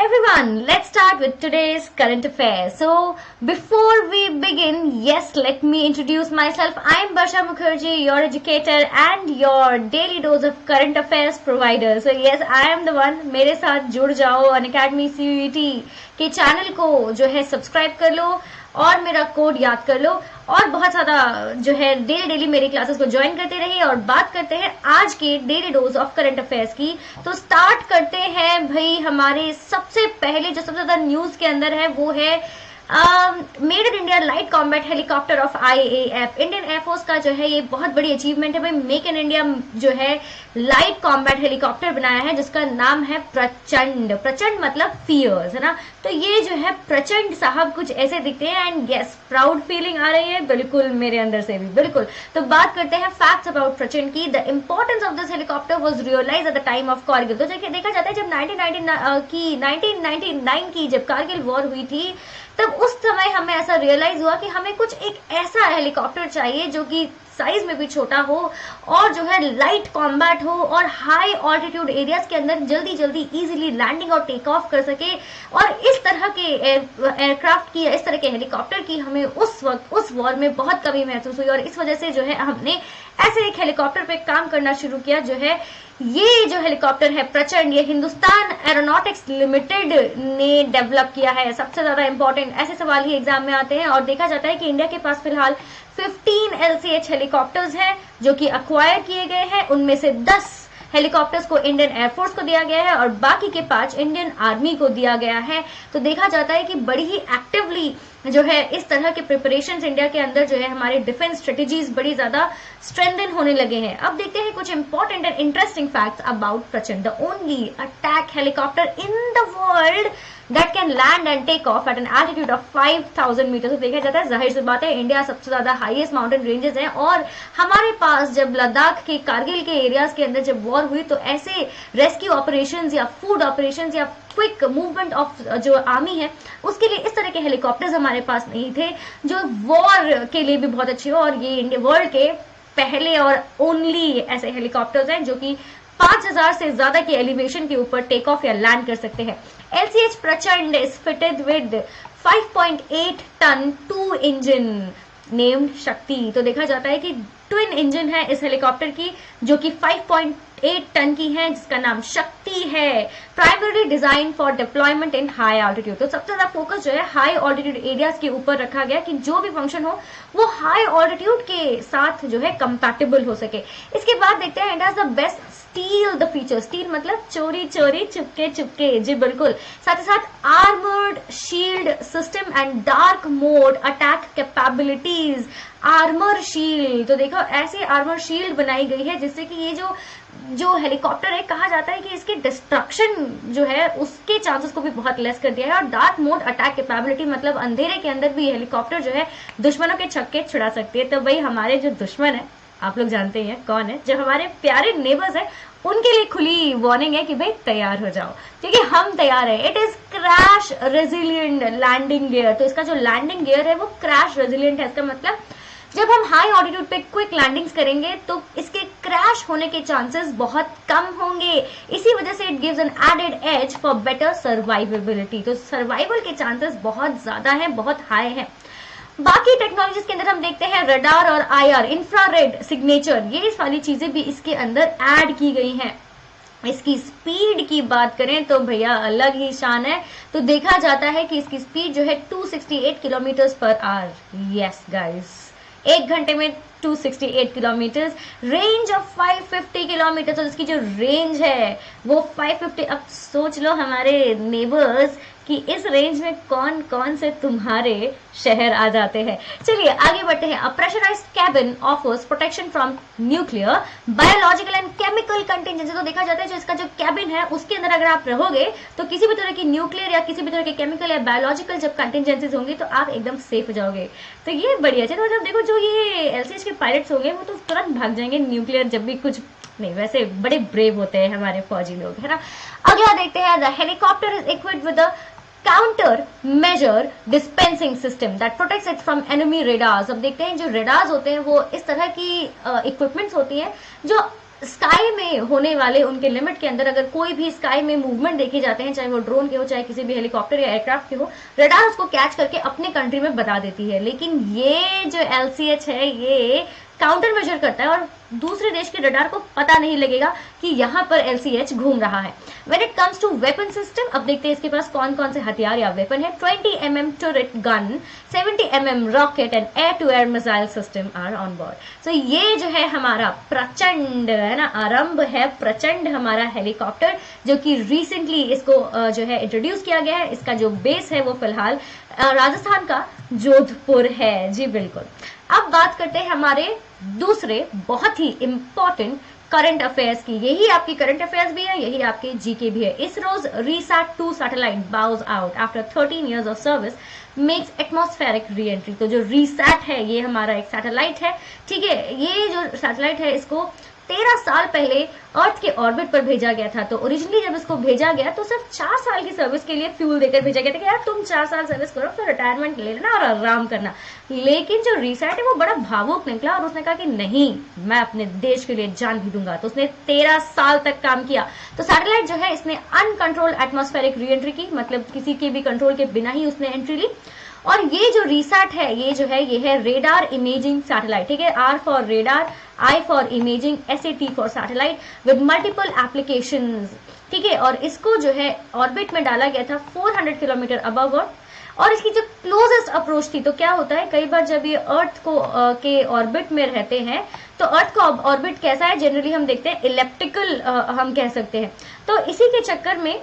Everyone, let's start with today's current affairs. So, before we begin, yes, let me introduce myself. I'm Barsha Mukherjee, your educator and your daily dose of current affairs provider. So, yes, I am the one. मेरे साथ जुड़ जाओ Unacademy CUET के channel को जो है subscribe कर लो और मेरा कोड याद कर लो और बहुत ज़्यादा जो है डेली मेरी क्लासेस को ज्वाइन करते रहिए। और बात करते हैं आज के daily dose of current affairs की। तो स्टार्ट करते हैं भाई, हमारे सबसे पहले जो सबसे ज़्यादा न्यूज़ के अंदर है वो है made in India light combat helicopter of IAF। Indian air force का जो है ये बहुत बड़ी अचीवमेंट है भाई। मेक इन इंडिया जो है लाइट कॉम्बैट हेलीकॉप्टर बनाया है जिसका नाम है प्रचंड। प्रचंड मतलब फियर्स, है ना। तो ये जो है प्रचंड साहब कुछ ऐसे दिखते हैं एंड यस, प्राउड फीलिंग आ रही है बिल्कुल मेरे अंदर से भी, बिल्कुल। तो बात करते हैं फैक्ट्स अबाउट प्रचंड की। The importance of this helicopter was realised at the time of Kargil. तो देखा जाता है जब 1999 की जब कारगिल वॉर हुई थी तब उस समय हमें ऐसा रियलाइज हुआ कि हमें कुछ एक ऐसा हेलीकॉप्टर चाहिए जो कि साइज में भी छोटा हो और जो है लाइट कॉम्बैट हो और हाई ऑल्टीट्यूड एरियाज के अंदर जल्दी इजीली लैंडिंग और टेक ऑफ कर सके। और इस तरह के एयरक्राफ्ट की, इस तरह के हेलीकॉप्टर की हमें उस वक्त उस वॉर में बहुत कमी महसूस हुई और इस वजह से जो है हमने ऐसे एक हेलीकॉप्टर पे काम करना शुरू किया। जो है ये जो हेलीकॉप्टर है प्रचंड, ये हिंदुस्तान एरोनॉटिक्स लिमिटेड ने डेवलप किया है। सबसे ज्यादा इंपॉर्टेंट ऐसे सवाल ही एग्जाम में आते हैं और देखा जाता है कि इंडिया के पास फिलहाल 15 LCH हेलीकॉप्टर्स हैं जो कि अक्वायर किए गए हैं। उनमें से 10 हेलीकॉप्टर्स को इंडियन एयरफोर्स को दिया गया है और बाकी के 5 इंडियन आर्मी को दिया गया है। तो देखा जाता है कि बड़ी ही एक्टिवली जो है इस तरह के प्रिपरेशंस इंडिया के अंदर जो है हमारे डिफेंस स्ट्रेटेजीज बड़ी ज्यादा स्ट्रेंथन होने लगे हैं। अब देखते हैं कुछ important and interesting facts about Prachand. The only attack helicopter in the world that can land and take off at an altitude of 5000 metre. तो देखा जाता है, जाहिर सी बात है, इंडिया सबसे ज्यादा हाईएस्ट माउंटेन रेंजेस हैं और हमारे पास जब लद्दाख के कारगिल के एरियाज के अंदर जब वॉर हुई तो ऐसे रेस्क्यू ऑपरेशंस या फूड ऑपरेशंस या क्विक मूवमेंट ऑफ जो आर्मी है उसके लिए इस तरह के हेलीकॉप्टर्स हमारे पास नहीं थे जो वॉर के लिए भी बहुत अच्छे हो। और ये इंडिया वर्ल्ड के पहले और ओनली ऐसे हेलीकॉप्टर्स हैं जो कि 5000 से ज्यादा के एलिवेशन के ऊपर टेक ऑफ या लैंड कर सकते हैं। LCH Prachand is fitted with 5.8 tonne 2 engine named Shakti. तो देखा जाता है कि ट्विन इंजन है इस हेलीकॉप्टर की जो कि 5.8 टन की है जिसका नाम शक्ति है। Primary design for deployment in high altitude. तो सबसे ज्यादा फोकस जो है हाई ऑल्टीट्यूड एरियाज के ऊपर रखा गया कि जो भी फंक्शन हो वो हाई ऑल्टीट्यूड के साथ जो है कंपैटिबल हो सके। इसके बाद देखते हैं it has the best steel the feature. Steel मतलब चोरी चुपके, जी बिल्कुल। साथ ही साथ armoured shield system and dark mode attack capabilities. Armour shield, तो देखो ऐसे आर्मर शील्ड बनाई गई है जिससे कि ये जो हेलीकॉप्टर है कहा जाता है कि इसके डिस्ट्रक्शन जो है उसके चांसेस को भी बहुत लेस कर दिया है। और डार्क मोड अटैक कैपेबिलिटी मतलब अंधेरे के अंदर भी हेलीकॉप्टर जो है दुश्मनों के छक्के छुड़ा सकती है। तो भाई हमारे जो दुश्मन है आप लोग जानते हैं कौन है, जो हमारे प्यारे नेबर्स है उनके लिए खुली वार्निंग है कि भाई तैयार हो जाओ क्योंकि हम तैयार है। It is crash resilient landing gear. तो इसका जो लैंडिंग गियर है वो क्रैश रेजिलिएंट है। इसका मतलब जब हम हाई ऑल्टीट्यूड पे क्विक लैंडिंग्स करेंगे तो इसके क्रैश होने के चांसेस बहुत कम होंगे। इसी वजह से it gives an added edge for better survivability. तो सर्वाइवल के चांसेस बहुत ज्यादा हैं, बहुत हाई हैं। बाकी टेक्नोलॉजीज के अंदर हम देखते हैं रडार और IR इंफ्रारेड सिग्नेचर, ये वाली चीजें भी इसके अंदर ऐड की गई हैं। इसकी स्पीड की बात करें तो भैया अलग ही शान है। तो देखा जाता है कि इसकी स्पीड जो है 268 kilometre per hour. Yes guys, 1 घंटे में 268 किलोमीटर। Range of 550 kilometre. तो इसकी जो रेंज है वो 550। अब सोच लो हमारे नेबर्स कि इस रेंज में कौन कौन से तुम्हारे शहर आ जाते हैं। चलिए आगे बढ़ते हैं। A pressurised cabin offers protection from nuclear, biological and chemical contingency. तो देखा जाता है जो इसका जो कैबिन है उसके अंदर अगर आप रहोगे तो किसी भी तरह की न्यूक्लियर या किसी भी तरह के केमिकल या बायोलॉजिकल जब कंटिजेंसीज होंगी तो आप एकदम सेफ हो जाओगे। तो ये बढ़िया चीज। मतलब देखो जो ये LCH के पायलट्स होंगे वो तो तुरंत भाग जाएंगे न्यूक्लियर जब भी कुछ नहीं, वैसे बड़े ब्रेव होते हैं हमारे फौजी लोग, है ना। अगला देखते हैं the helicopter is equipped with counter measure dispensing system that protects it from enemy radars. अब देखते हैं जो रेडार्स होते हैं वो इस तरह की इक्विपमेंट्स होती हैं जो स्काई में होने वाले उनके लिमिट के अंदर अगर कोई भी स्काई में मूवमेंट देखे जाते हैं, चाहे वो ड्रोन के हो चाहे किसी भी हेलीकॉप्टर या एयरक्राफ्ट के हो, रडार उसको कैच करके अपने कंट्री में बता देती है। लेकिन ये जो LCH है ये काउंटर मेजर करता है और दूसरे देश के रडार को पता नहीं लगेगा कि यहाँ पर LCH घूम रहा है। When it comes to weapon system, अब देखते हैं इसके पास कौन कौन से हथियार या वेपन है। 20 mm turret gun, 70 mm rocket and air to air missile system are on board। So ये जो है हमारा प्रचंड है ना, आरंभ है प्रचंड हमारा हेलीकॉप्टर, जो कि रिसेंटली इसको जो है इंट्रोड्यूस किया गया है। इसका जो बेस है वो फिलहाल राजस्थान का जोधपुर है। जी बिल्कुल। अब बात करते हैं हमारे दूसरे बहुत ही इंपॉर्टेंट करंट अफेयर्स की। यही आपकी करंट अफेयर्स भी है, यही आपके जीके भी है। ISRO's RISAT two satellite bows out after 13 years of service makes atmospheric reentry. तो जो रिसैट है ये हमारा एक सैटेलाइट है, ठीक है। ये जो सैटेलाइट है इसको 13 साल पहले अर्थ के ऑर्बिट पर भेजा गया था। तो ओरिजिनली जब इसको भेजा गया तो सिर्फ 4 साल की सर्विस के लिए फ्यूल देकर भेजा गया था कि यार तुम 4 साल सर्विस करो फिर रिटायरमेंट ले लेना और आराम करना। लेकिन जो रिसैट है वो बड़ा भावुक निकला और उसने कहा कि नहीं, मैं अपने देश के लिए जान भी दूंगा। तो उसने 13 साल तक काम किया। तो सैटेलाइट जो है इसने अनकंट्रोल्ड एटमॉस्फेरिक री एंट्री की, मतलब किसी के भी कंट्रोल के बिना ही उसने एंट्री ली। और ये जो रिसैट है ये जो है ये है रेडार इमेजिंग सैटेलाइट, ठीक है। R for radar, I for imaging, SAT for satellite with multiple applications, ठीक है। और इसको जो है ऑर्बिट में डाला गया था 400 किलोमीटर अबव अर्थ। और इसकी जो क्लोजेस्ट अप्रोच थी, तो क्या होता है कई बार जब ये अर्थ को के ऑर्बिट में रहते हैं तो अर्थ का ऑर्बिट कैसा है, जनरली हम देखते हैं इलेप्टिकल हम कह सकते हैं। तो इसी के चक्कर में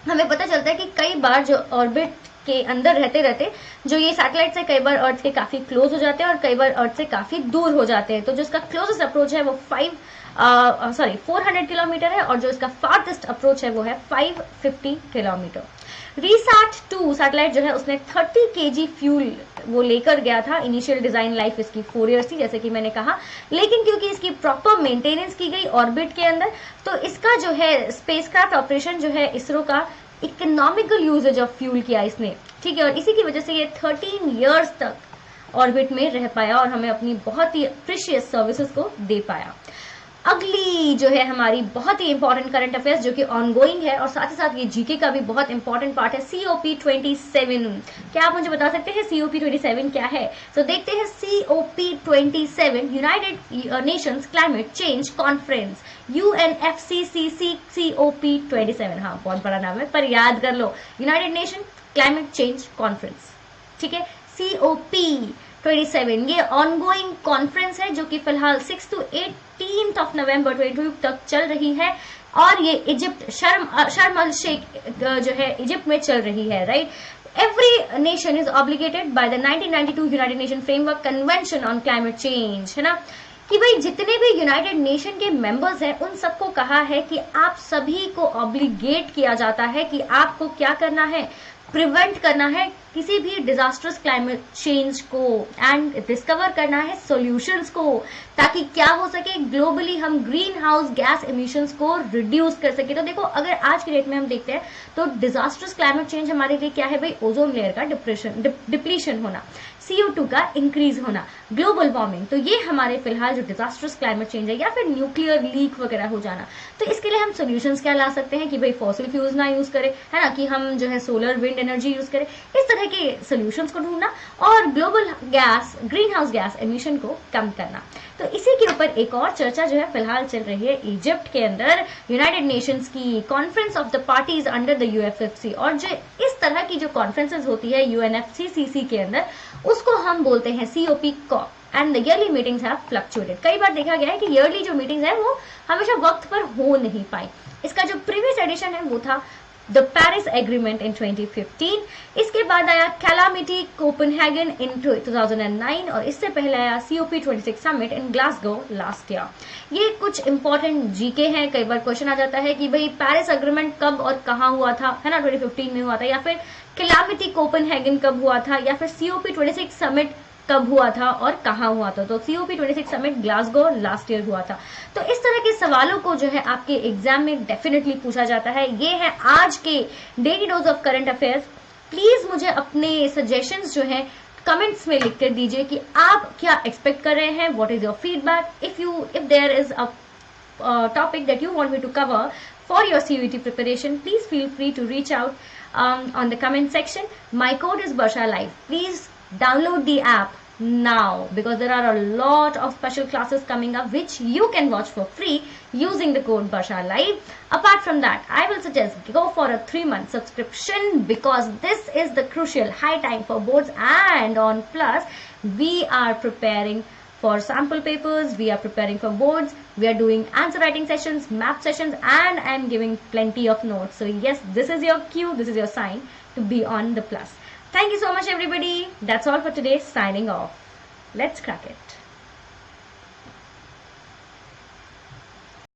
हमें पता चलता है कि कई बार जो ऑर्बिट के अंदर रहते रहते जो ये सैटेलाइट्स है कई बार अर्थ के काफी क्लोज हो जाते हैं और कई बार अर्थ से काफी दूर हो जाते हैं। तो जो इसका क्लोजेस्ट अप्रोच है वो 400 किलोमीटर है और जो इसका फारदेस्ट अप्रोच है वो है 550 किलोमीटर। रिसैट-2 सैटेलाइट जो है उसने 30 kg फ्यूल वो लेकर गया था। इनिशियल डिजाइन लाइफ इसकी 4 years थी जैसे कि मैंने कहा, लेकिन क्योंकि इसकी प्रॉपर मेंटेनेंस की गई ऑर्बिट के अंदर तो इसका जो है स्पेसक्राफ्ट ऑपरेशन जो है इसरो का इकोनॉमिकल यूजेज ऑफ फ्यूल किया इसने, ठीक है। और इसी की वजह से ये 13 years तक ऑर्बिट में रह पाया और हमें अपनी बहुत ही प्रीशियस सर्विसेज को दे पाया। अगली जो है हमारी बहुत ही इंपॉर्टेंट करंट अफेयर्स जो कि ऑनगोइंग है और साथ ही साथ ये जीके का भी बहुत इंपॉर्टेंट पार्ट है, COP27। क्या आप मुझे बता सकते हैं COP27 क्या है? तो देखते हैं COP27 United Nations climate change conference, UNFCCC COP27। हाँ बहुत बड़ा नाम है पर याद कर लो, United Nation climate change conference, ठीक है। COP27 ये ऑनगोइंग कॉन्फ्रेंस है जो कि फिलहाल 6 to 18 of November 2022 तक चल रही है और ये इजिप्ट शर्म अल शेख जो है इजिप्ट में चल रही है, right. Every nation is obligated by the 1992 United nation framework convention on climate change, है ना, कि भाई जितने भी यूनाइटेड नेशन के मेंबर्स हैं उन सबको कहा है कि आप सभी को ऑब्लिगेट किया जाता है कि आपको क्या करना है, प्रिवेंट करना है किसी भी डिजास्टर्स क्लाइमेट चेंज को एंड डिस्कवर करना है सॉल्यूशंस को, ताकि क्या हो सके ग्लोबली हम ग्रीन हाउस गैस एमिशंस को रिड्यूस कर सके। तो देखो अगर आज की डेट में हम देखते हैं तो डिजास्टर्स क्लाइमेट चेंज हमारे लिए क्या है भाई, ओजोन लेयर का डिप्लीशन होना, CO2 का इंक्रीज होना, ग्लोबल वार्मिंग। तो ये हमारे फिलहाल जो डिजास्टर्स क्लाइमेट चेंज है या फिर न्यूक्लियर लीक वगैरह हो जाना, तो इसके लिए हम सोल्यूशंस क्या ला सकते हैं कि भाई फॉसिल फ्यूल्स ना यूज करें, है ना, कि हम जो है सोलर विंड एनर्जी यूज करें, इस तरह के सोल्यूशंस को ढूंढना और global gas green house gas emission को कम करना। तो इसी के ऊपर एक और चर्चा जो है फिलहाल चल रही है इजिप्ट के अंदर यूनाइटेड नेशंस की conference of the parties under the UFFC। और जो इस तरह की जो कॉन्फ्रेंसेस होती है UNFCCC के अंदर उसको हम बोलते हैं COP and the yearly meetings have fluctuated. कई बार देखा गया है कि ईयरली जो मीटिंग्स है वो हमेशा वक्त पर हो नहीं पाई। इसका जो प्रीवियस एडिशन है वो था द पेरिस एग्रीमेंट इन 2015, इसके बाद आया कैलामिटी कोपेनहेगन इन 2009 और इससे पहले आया COP26 summit in Glasgow last year. ये कुछ इंपॉर्टेंट जीके हैं। कई बार क्वेश्चन आ जाता है कि भाई पेरिस एग्रीमेंट कब और कहाँ हुआ था, है ना, 2015 में हुआ था, या फिर कैलामिटी कोपेनहेगन कब हुआ था, या फिर COP26 समिट कब हुआ था और कहाँ हुआ था। तो COP26 summit Glasgow last year हुआ था। तो इस तरह के सवालों को जो है आपके एग्जाम में डेफिनेटली पूछा जाता है। ये है आज के daily dose of current affairs. Please मुझे अपने सजेशंस जो है कमेंट्स में लिख कर दीजिए कि आप क्या एक्सपेक्ट कर रहे हैं, what is your feedback. If there is a topic that you want me to cover for your CUET preparation, please feel free to reach out on the comment section. My code is Barsha Live. Please download the app now, because there are a lot of special classes coming up which you can watch for free using the code Barsha Live. Apart from that, I will suggest go for a 3-month subscription, because this is the crucial high time for boards. And on plus, we are preparing for sample papers, we are preparing for boards, we are doing answer writing sessions, map sessions, and I am giving plenty of notes. So yes, this is your cue, this is your sign to be on the plus. Thank you so much everybody. That's all for today. Signing off. Let's crack it.